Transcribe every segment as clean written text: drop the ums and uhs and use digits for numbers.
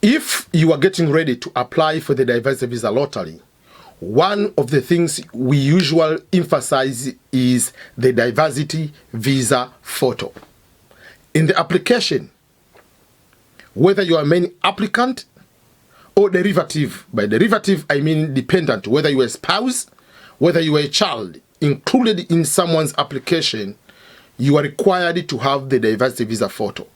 If you are getting ready to apply for the diversity visa lottery, one of the things we usually emphasize is the diversity visa photo. In the application, whether you are a main applicant or derivative, by derivative I mean dependent, whether you are a spouse, whether you are a child, included in someone's application, you are required to have the diversity visa photo.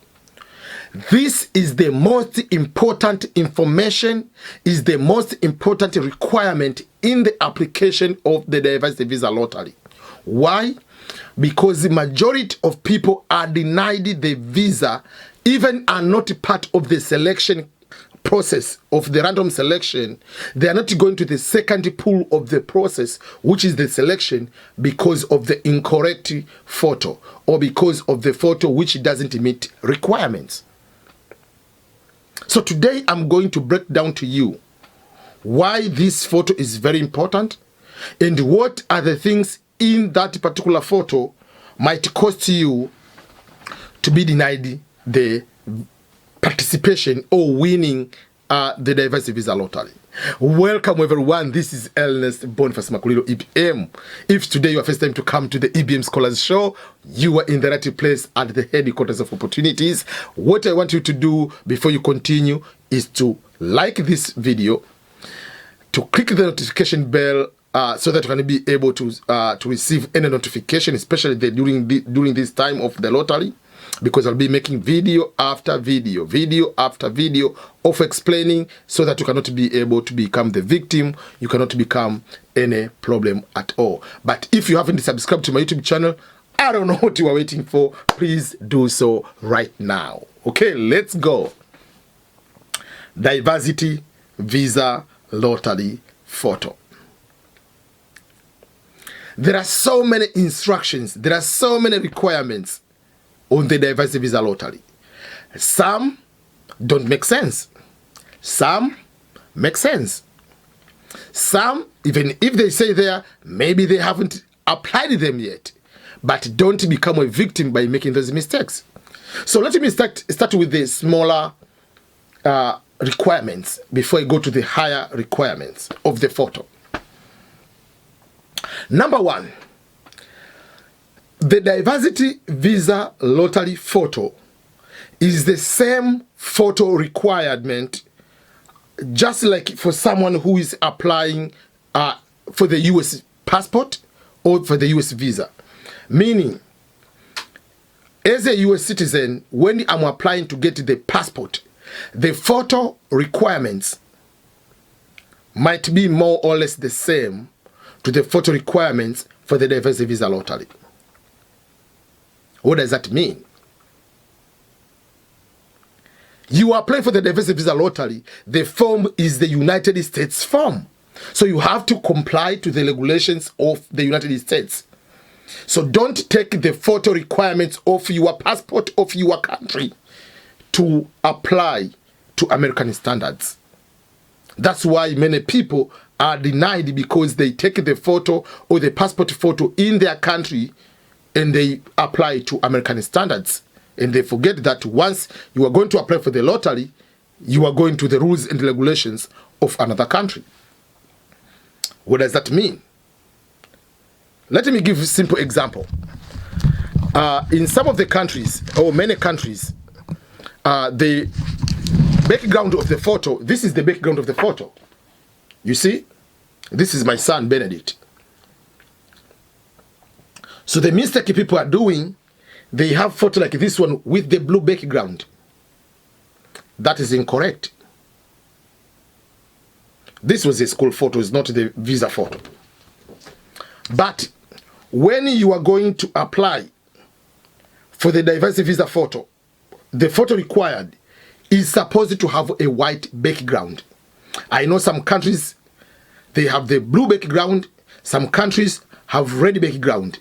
This is the most important information, is the most important requirement in the application of the diversity visa lottery. Why? Because the majority of people are denied the visa, even are not part of the selection process of the random selection. They are not going to the second pool of the process, which is the selection, because of the incorrect photo or because of the photo which doesn't meet requirements. So today I'm going to break down to you why this photo is very important and what are the things in that particular photo might cost you to be denied the participation or winning the diversity visa lottery. Welcome everyone, this is Ernest Boniface Makulilo EBM. If today your first time to come to the EBM Scholars show, you are in the right place at the headquarters of opportunities. What I want you to do before you continue is to like this video, to click the notification bell so that you can be able to receive any notification, especially during this time of the lottery, because I'll be making video after video of explaining, so that you cannot be able to become the victim, you cannot become any problem at all. But if you haven't subscribed to my YouTube channel, I don't know what you are waiting for. Please do so right now. Okay, let's go. Diversity visa lottery photo. There are so many instructions, there are so many requirements on the diversity visa lottery. Some don't make sense. Some make sense. Some, even if they say there, maybe they haven't applied them yet. But don't become a victim by making those mistakes. So let me start with the smaller requirements before I go to the higher requirements of the photo. Number one, the diversity visa lottery photo is the same photo requirement just like for someone who is applying for the US passport or for the US visa. Meaning, as a US citizen, when I'm applying to get the passport, the photo requirements might be more or less the same to the photo requirements for the diversity visa lottery. What does that mean? You apply for the diversity visa lottery, the form is the United States form. So you have to comply to the regulations of the United States. So don't take the photo requirements of your passport of your country to apply to American standards. That's why many people are denied, because they take the photo or the passport photo in their country and they apply to American standards. And they forget that once you are going to apply for the lottery, you are going to the rules and regulations of another country. What does that mean? Let me give a simple example. In some of the countries, or many countries, the background of the photo, this is the background of the photo. You see? This is my son, Benedict. So the mistake people are doing, they have photo like this one with the blue background. That is incorrect. This was a school photo, it's not the visa photo. But when you are going to apply for the diversity visa photo, the photo required is supposed to have a white background. I know some countries, they have the blue background, some countries have red background.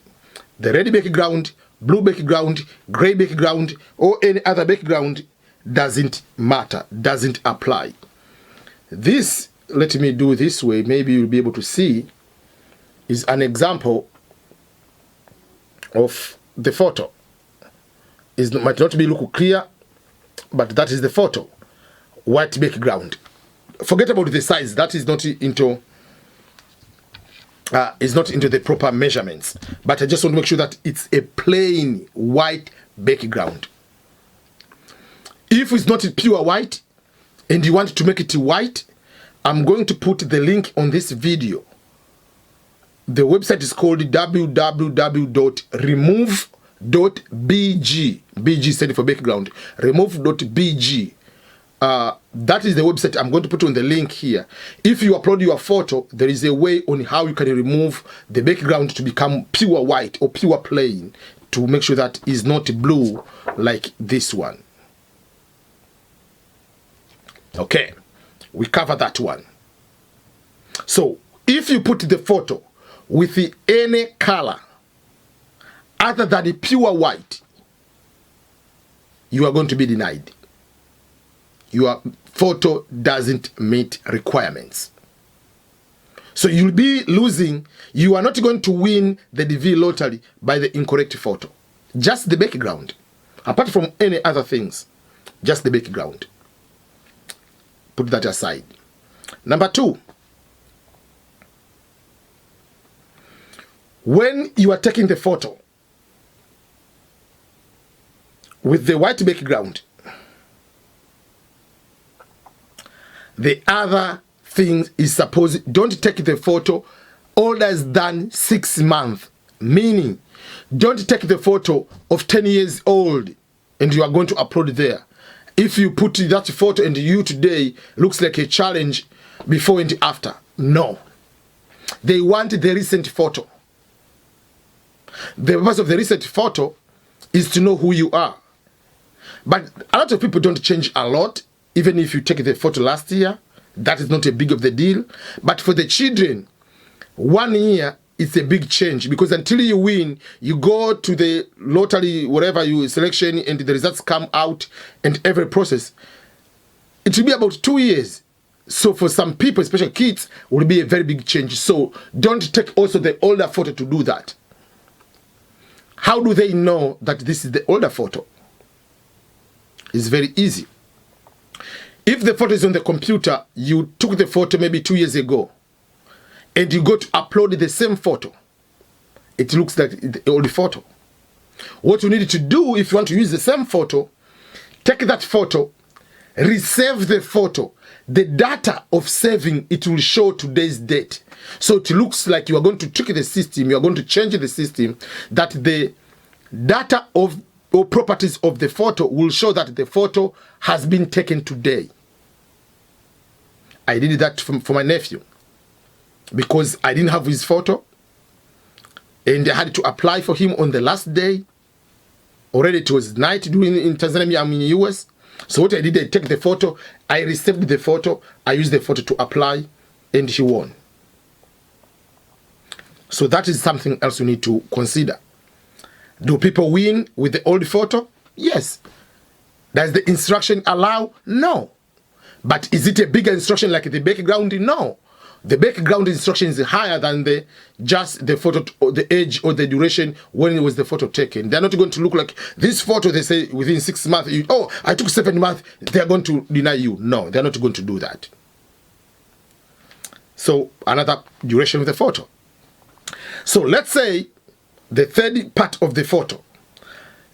The red background, blue background, gray background, or any other background doesn't matter, doesn't apply. This, let me do this way, maybe you'll be able to see, is an example of the photo. It might not be look clear, but that is the photo. white background. Forget about the size. That is not into the proper measurements. But I just want to make sure that it's a plain white background. If it's not pure white and you want to make it white, I'm going to put the link on this video. The website is called www.remove.bg. BG standing for background. Remove.bg. That is the website. I'm going to put on the link here. If you upload your photo, there is a way on how you can remove the background to become pure white or pure plain, to make sure that it's not blue like this one. Okay, we cover that one. So if you put the photo with any color other than the pure white, you are going to be denied. Your photo doesn't meet requirements. So you'll be losing. You are not going to win the DV lottery by the incorrect photo. Just the background. Apart from any other things, just the background. Put that aside. Number 2. When you are taking the photo with the white background, the other thing is supposed, don't take the photo older than 6 months. Meaning, don't take the photo of 10 years old and you are going to upload there. If you put that photo and you today looks like a challenge before and after. No. They want the recent photo. The purpose of the recent photo is to know who you are. But a lot of people don't change a lot. Even if you take the photo last year, that is not a big of the deal. But for the children, 1 year, it's a big change, because until you win, you go to the lottery, whatever you selection, and the results come out, and every process, it will be about 2 years. So for some people, especially kids, will be a very big change. So don't take also the older photo to do that. How do they know that this is the older photo? It's very easy. If the photo is on the computer, you took the photo maybe 2 years ago, and you go to upload the same photo, it looks like the old photo. What you need to do, if you want to use the same photo, take that photo, resave the photo. The data of saving, it will show today's date. So it looks like you are going to trick the system, you are going to change the system, that the data of or properties of the photo will show that the photo has been taken today. I did that for my nephew, because I didn't have his photo, and I had to apply for him on the last day. Already it was night doing in Tanzania, I'm in the US. So what I did, I take the photo, I received the photo, I used the photo to apply, and he won. So that is something else you need to consider. Do people win with the old photo? Yes. Does the instruction allow? No. But is it a bigger instruction like the background? No. The background instruction is higher than just the photo, or the age or the duration when it was the photo taken. They're not going to look like this photo. They say within 6 months, oh, I took 7 months. They're going to deny you. No, they're not going to do that. So another duration of the photo. So let's say the third part of the photo.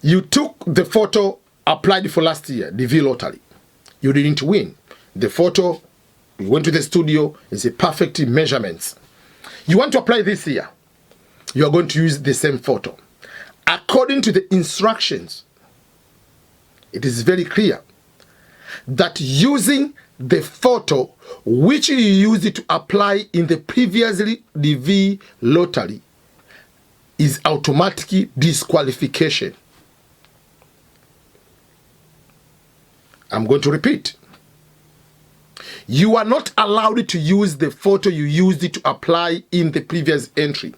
You took the photo applied for last year, DV lottery. You didn't win. The photo, you went to the studio, it's a perfect measurements. You want to apply this year. You are going to use the same photo. According to the instructions, it is very clear that using the photo which you used to apply in the previously DV lottery is automatic disqualification. I'm going to repeat. You are not allowed to use the photo you used to apply in the previous entry.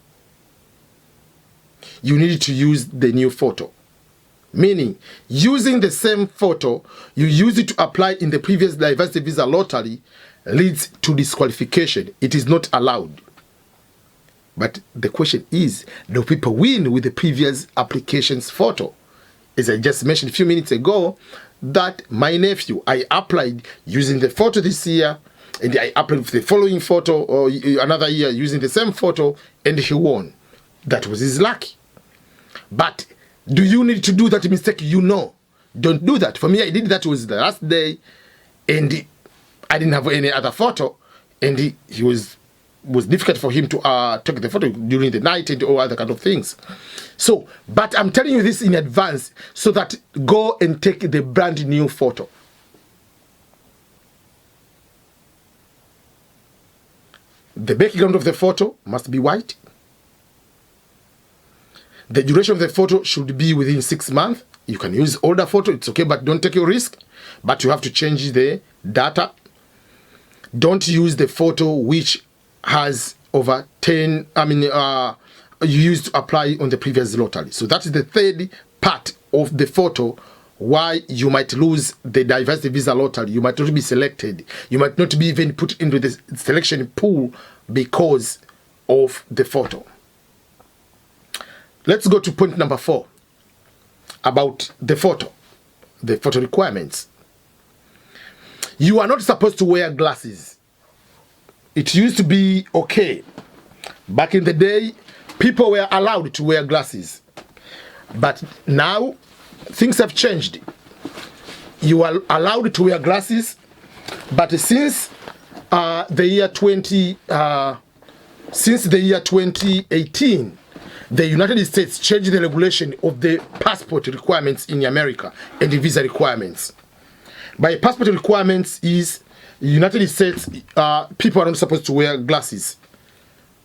You need to use the new photo. Meaning, using the same photo you used it to apply in the previous diversity visa lottery leads to disqualification. It is not allowed. But the question is, do people win with the previous application's photo? As I just mentioned a few minutes ago, that my nephew, I applied using the photo this year, and I applied for the following photo or another year using the same photo, and he won. That was his luck. But do you need to do that mistake? You know. Don't do that. For me, I did that. It was the last day, and I didn't have any other photo, and he was difficult for him to take the photo during the night and all other kind of things. So, but I'm telling you this in advance so that go and take the brand new photo. The background of the photo must be white. The duration of the photo should be within 6 months. You can use older photo, it's okay, but don't take your risk. But you have to change the data. Don't use the photo which has over 10, you used to apply on the previous lottery. So that is the third part of the photo why you might lose the diversity visa lottery. You might not be selected. You might not be even put into the selection pool because of the photo. Let's go to point number 4 about the photo requirements. You are not supposed to wear glasses. It used to be okay. Back in the day, people were allowed to wear glasses. But now, things have changed. You are allowed to wear glasses, but since the year 2018, the United States changed the regulation of the passport requirements in America and the visa requirements. By passport requirements is United States, people are not supposed to wear glasses.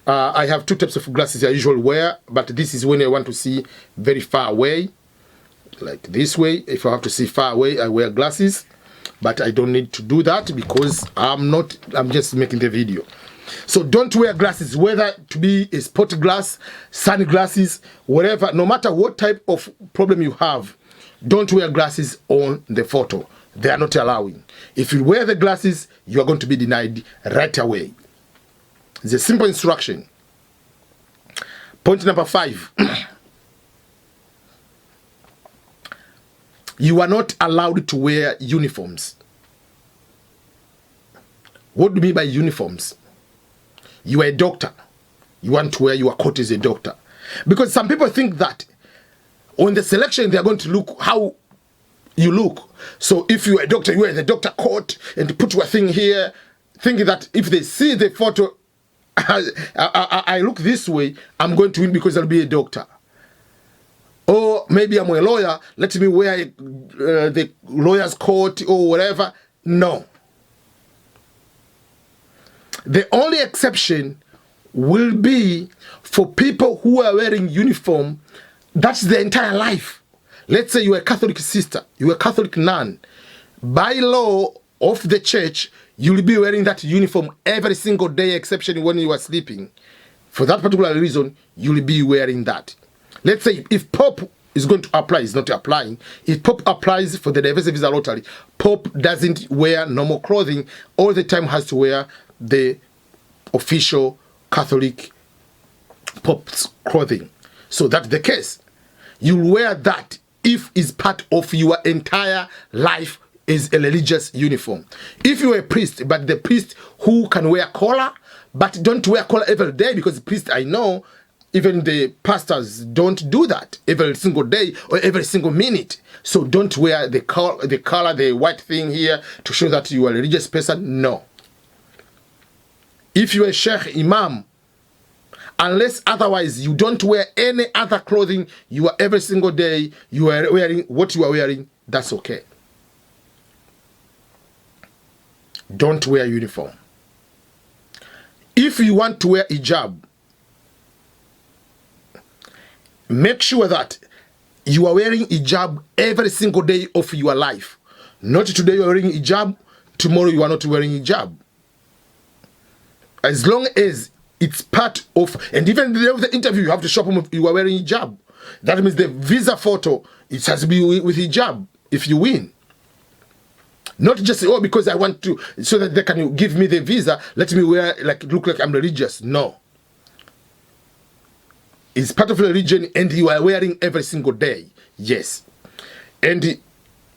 I have 2 types of glasses I usually wear, but this is when I want to see very far away, like this way. If I have to see far away, I wear glasses, but I don't need to do that because I'm just making the video. So don't wear glasses, whether to be a sport glass, sunglasses, whatever, no matter what type of problem you have, don't wear glasses on the photo. They are not allowing. If you wear the glasses, you are going to be denied right away. It's a simple instruction. Point number 5. You are not allowed to wear uniforms. What do you mean by uniforms? You are a doctor. You want to wear your coat as a doctor. Because some people think that on the selection, they are going to look how you look. So if you are a doctor, you wear the doctor coat and put your thing here, thinking that if they see the photo, I look this way, I'm going to win because I'll be a doctor. Or maybe I'm a lawyer, let me wear the lawyer's coat or whatever. No. The only exception will be for people who are wearing uniform. That's their entire life. Let's say you're a Catholic sister, you're a Catholic nun. By law of the church, you'll be wearing that uniform every single day, exception when you are sleeping. For that particular reason, you'll be wearing that. Let's say if Pope is going to apply, is not applying. If Pope applies for the diversity visa lottery, Pope doesn't wear normal clothing all the time, has to wear the official Catholic Pope's clothing. So that's the case. You wear that if it's part of your entire life is a religious uniform. If you're a priest, but the priest who can wear collar, but don't wear collar every day, because priest, I know, even the pastors don't do that every single day or every single minute. So don't wear the collar, the white thing here to show that you are a religious person. No. If you are a sheikh, imam, unless otherwise you don't wear any other clothing, you are every single day, you are wearing what you are wearing, that's okay. Don't wear uniform. If you want to wear hijab, make sure that you are wearing hijab every single day of your life. Not today you are wearing hijab, tomorrow you are not wearing hijab. As long as it's part of, and even the day of the interview, you have to show them you are wearing hijab. That means the visa photo, it has to be with hijab if you win. Not just, oh, because I want to, so that they can give me the visa, let me wear, like, look like I'm religious. No. It's part of religion and you are wearing every single day. Yes. And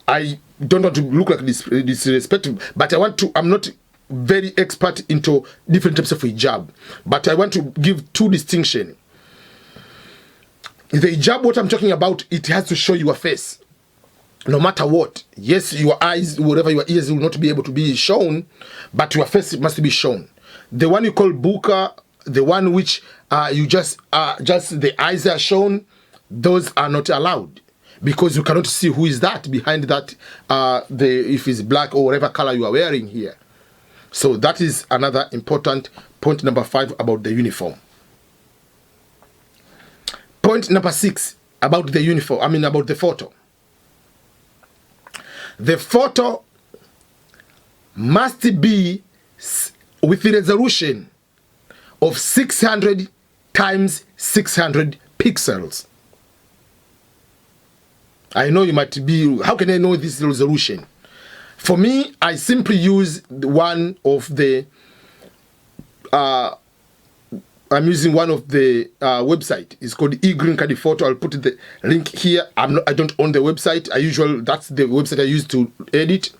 I don't want to look like disrespectful, but I'm not very expert into different types of hijab, but I want to give two distinctions. The hijab, what I'm talking about, it has to show your face, no matter what. Yes, your eyes, whatever, your ears will not be able to be shown, but your face must be shown. The one you call burqa, the one which you just the eyes are shown, those are not allowed, because you cannot see who is that behind that, if it's black or whatever color you are wearing here. So that is another important point, number 5, about the uniform. Point number 6 about the uniform, about the photo. The photo must be with the resolution of 600 times 600 pixels. I know you might be, how can I know this resolution? For me, I simply use one of the, I'm using one of the website. It's called eGreen Card Photo. I'll put the link here. I don't own the website. That's the website I use to edit.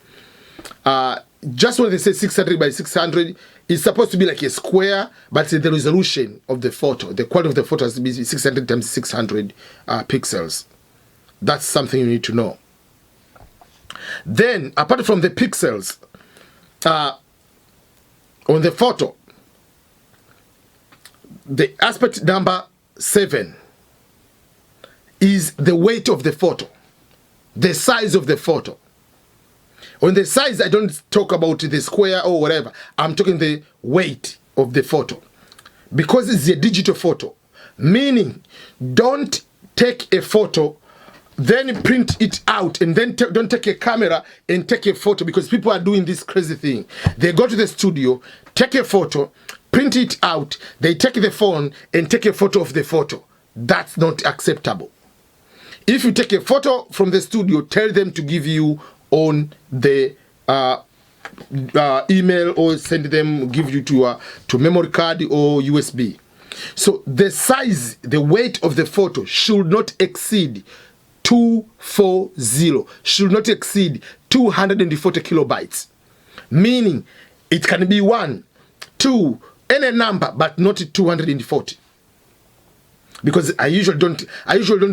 Just when they say 600 by 600, it's supposed to be like a square, but the resolution of the photo, the quality of the photo has to be 600 times 600 pixels. That's something you need to know. Then, apart from the pixels on the photo, the aspect number 7 is the weight of the photo, the size of the photo. On the size, I don't talk about the square or whatever. I'm talking the weight of the photo, because it's a digital photo, meaning don't take a photo, then print it out, and then don't take a camera and take a photo, because people are doing this crazy thing. They go to the studio, take a photo, print it out, they take the phone and take a photo of the photo. That's not acceptable. If you take a photo from the studio, tell them to give you on the email, or send them, give you to memory card or USB. So the size, the weight of the photo should not exceed 240, should not exceed 240 kilobytes, meaning it can be 1, 2, any number, but not 240. Because I usually don't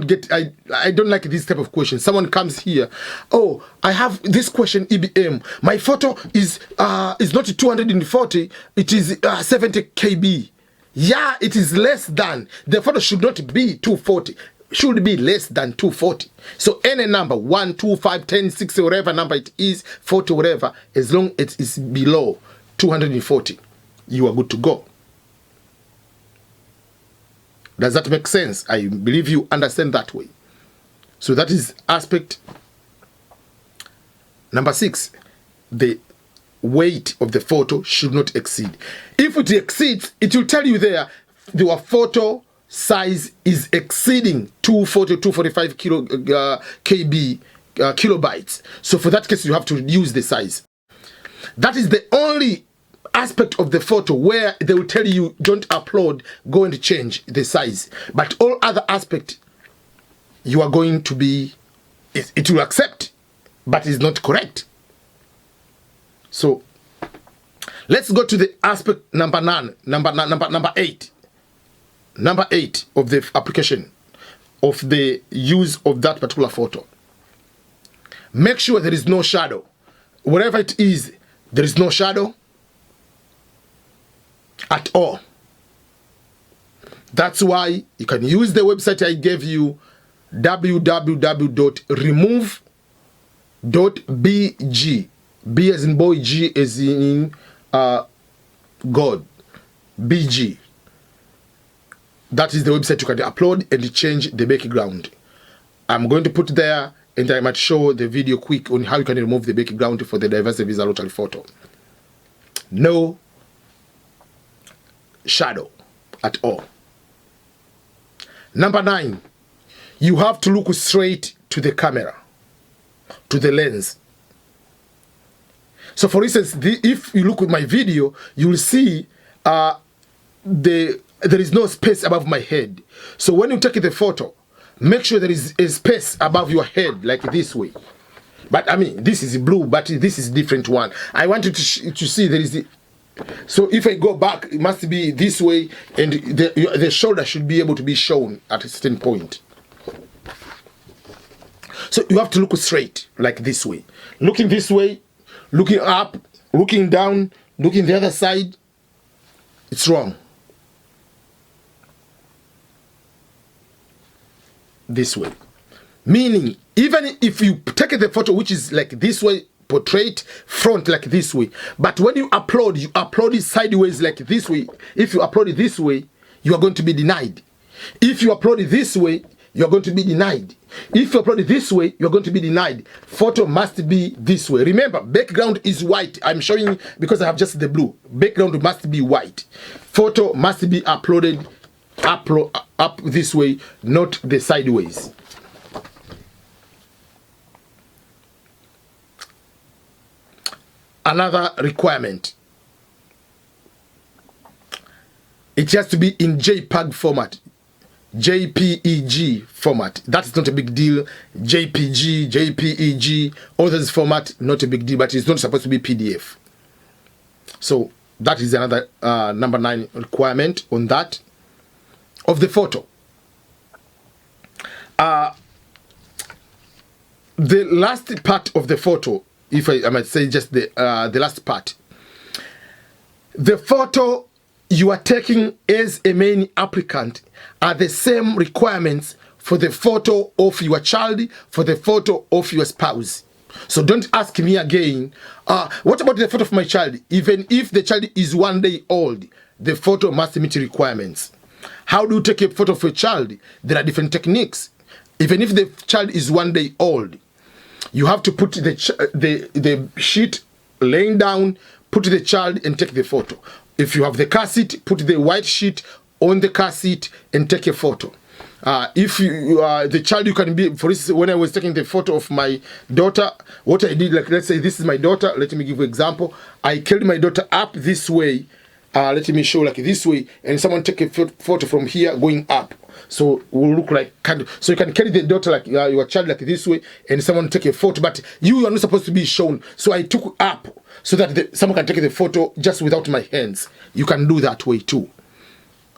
get, I don't like this type of question. Someone comes here, oh, I have this question, EBM, my photo is not 240, it is 70 KB. Yeah, it is less than, the photo should not be 240, should be less than 240. So any number, 1, 2, 5, 10, 60, whatever number it is, 40, whatever, as long as it is below 240, you are good to go. Does that make sense? I believe you understand that way. So that is aspect number 6. The weight of the photo should not exceed. If it exceeds, it will tell you there your photo size is exceeding 240, 245 kilobytes. So for that case, you have to reduce the size. That is the only aspect of the photo where they will tell you don't upload, go and change the size. But all other aspects, you are going to be, it will accept, but it's not correct. So let's go to the aspect number 9, number 8. Number 8 of the application of the use of that particular photo. Make sure there is no shadow. Wherever it is, there is no shadow at all. That's why you can use the website I gave you, www.remove.bg. B as in boy, G as in God. BG. That is the website you can upload and change the background. I'm going to put there, and I might show the video quick on how you can remove the background for the diversity visa lottery photo. No shadow at all. Number 9, you have to look straight to the camera, to the lens. So for instance, if you look at my video, you will see there is no space above my head. So when you take the photo, make sure there is a space above your head, like this way. But I mean, this is blue, but this is different one. I want you to see there is the. So if I go back, it must be this way, and the shoulder should be able to be shown at a certain point. So you have to look straight, like this way. Looking this way, looking up, looking down, looking the other side. It's wrong. This way. Meaning, even if you take the photo which is like this way, portrait front like this way, but when you upload it sideways like this way. If you upload it this way, you are going to be denied. If you upload it this way, you are going to be denied. If you upload it this way, you are going to be denied. Photo must be this way. Remember, background is white. I'm showing because I have just the blue. Background must be white. Photo must be uploaded up this way, not the sideways. Another requirement, it has to be in JPEG format, JPEG format. That's not a big deal. JPG, JPEG, others format, not a big deal, but it's not supposed to be PDF. So that is another number 9 requirement on that of the photo. The last part of the photo, if I might say just the last part, the photo you are taking as a main applicant are the same requirements for the photo of your child, for the photo of your spouse. So don't ask me again, what about the photo of my child? Even if the child is 1 day old, the photo must meet requirements. How do you take a photo of a child? There are different techniques. Even if the child is 1 day old, you have to put the sheet laying down, put the child and take the photo. If you have the car seat, put the white sheet on the car seat and take a photo. If you the child, you can be, for instance, when I was taking the photo of my daughter, what I did, like, let's say this is my daughter. Let me give you an example. I carried my daughter up this way. Let me show like this way, and someone take a photo from here going up. So it will look like so you can carry the daughter like your child like this way, and someone take a photo, but you are not supposed to be shown. So I took up so that someone can take the photo just without my hands. You can do that way too.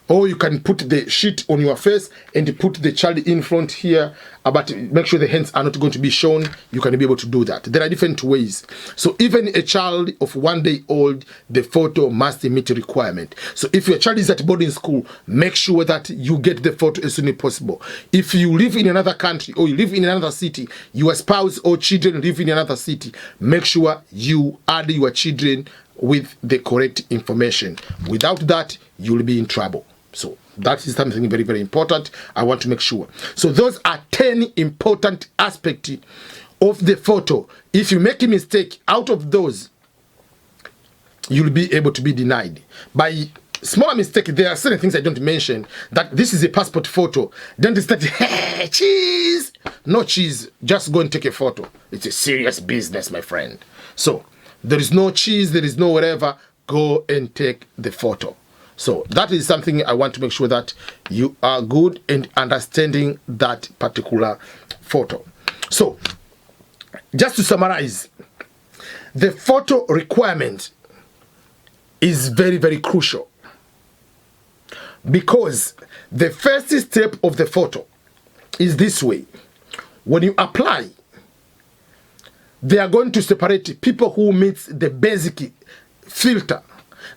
Or you can put the sheet on your face and put the child in front here, but make sure the hands are not going to be shown. You can be able to do that. There are different ways. So even a child of 1 day old, the photo must meet a requirement. So if your child is at boarding school, make sure that you get the photo as soon as possible. If you live in another country or you live in another city, your spouse or children live in another city, make sure you add your children with the correct information. Without that, you'll be in trouble. So that is something very, very important. I want to make sure. So those are 10 important aspects of the photo. If you make a mistake out of those, you'll be able to be denied. By smaller mistake, there are certain things I don't mention. That this is a passport photo. Don't start, hey, cheese. No cheese. Just go and take a photo. It's a serious business, my friend. So there is no cheese. There is no whatever. Go and take the photo. So that is something I want to make sure that you are good in understanding that particular photo. So just to summarize, the photo requirement is very, very crucial, because the first step of the photo is this way. When you apply, they are going to separate people who meet the basic filter.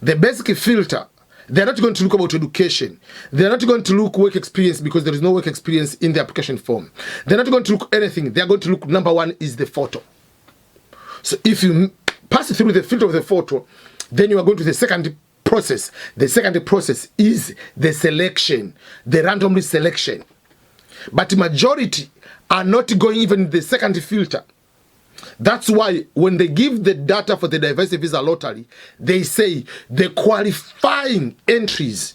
The basic filter, they're not going to look about education. They're not going to look work experience, because there is no work experience in the application form. They're not going to look anything. They're going to look, number 1 is the photo. So if you pass through the filter of the photo, then you are going to the second process. The second process is the selection, the randomly selection. But majority are not going even the second filter. That's why when they give the data for the diversity visa lottery, they say the qualifying entries,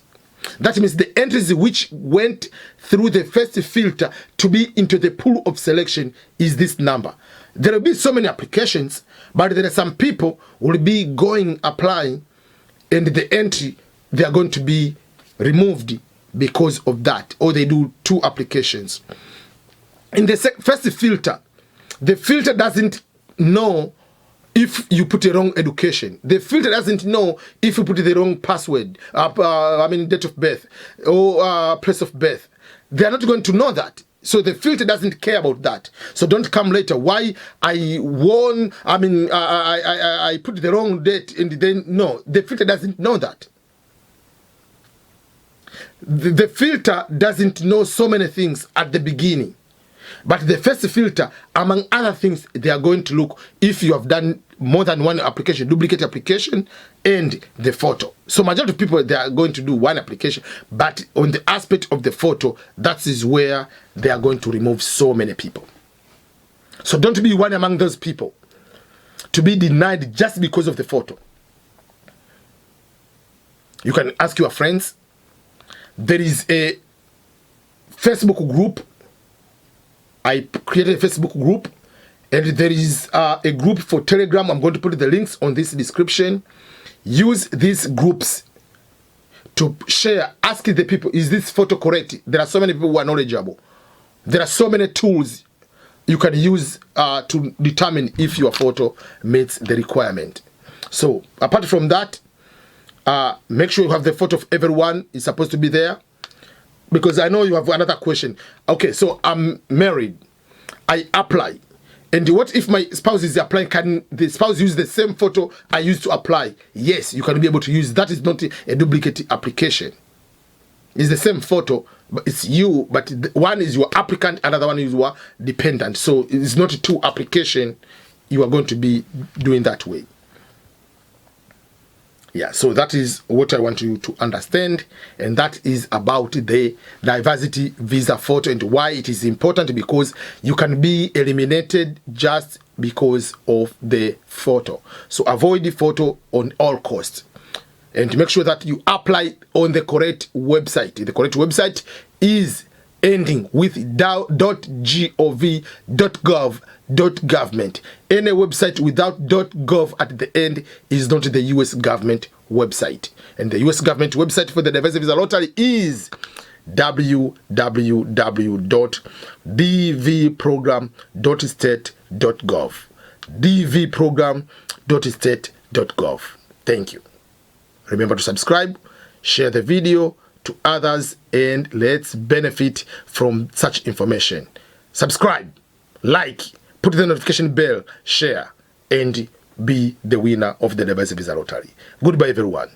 that means the entries which went through the first filter to be into the pool of selection, is this number. There will be so many applications, but there are some people who will be going applying, and the entry, they are going to be removed because of that, or they do 2 applications. In the first filter, the filter doesn't know if you put a wrong education. The filter doesn't know if you put the wrong password, date of birth or place of birth. They are not going to know that. So the filter doesn't care about that. So don't come later. Why I put the wrong date and then no, the filter doesn't know that. The filter doesn't know so many things at the beginning. But the first filter, among other things, they are going to look if you have done more than one application, duplicate application, and the photo. So majority of people, they are going to do one application, but on the aspect of the photo, that is where they are going to remove so many people. So don't be one among those people to be denied just because of the photo. You can ask your friends. There is a Facebook group. I created a Facebook group, and there is a group for Telegram. I'm going to put the links on this description. Use these groups to share. Ask the people, is this photo correct? There are so many people who are knowledgeable. There are so many tools you can use to determine if your photo meets the requirement. So apart from that, make sure you have the photo of everyone is supposed to be there. Because I know you have another question. Okay, so I'm married. I apply. And what if my spouse is applying? Can the spouse use the same photo I used to apply? Yes, you can be able to use. That is not a duplicate application. It's the same photo, but it's you. But one is your applicant, another one is your dependent. So it's not two application. You are going to be doing that way. Yeah, so that is what I want you to understand, and that is about the diversity visa photo and why it is important, because you can be eliminated just because of the photo. So avoid the photo on all costs, and make sure that you apply on the correct website. The correct website is ending with .gov.government. Any website without .gov at the end is not the US government website. And the US government website for the diversity visa lottery is www.dvprogram.state.gov. dvprogram.state.gov. Thank you. Remember to subscribe, share the video to others, and let's benefit from such information. Subscribe, like, put the notification bell, share, and be the winner of the diversity visa lottery. Goodbye, everyone.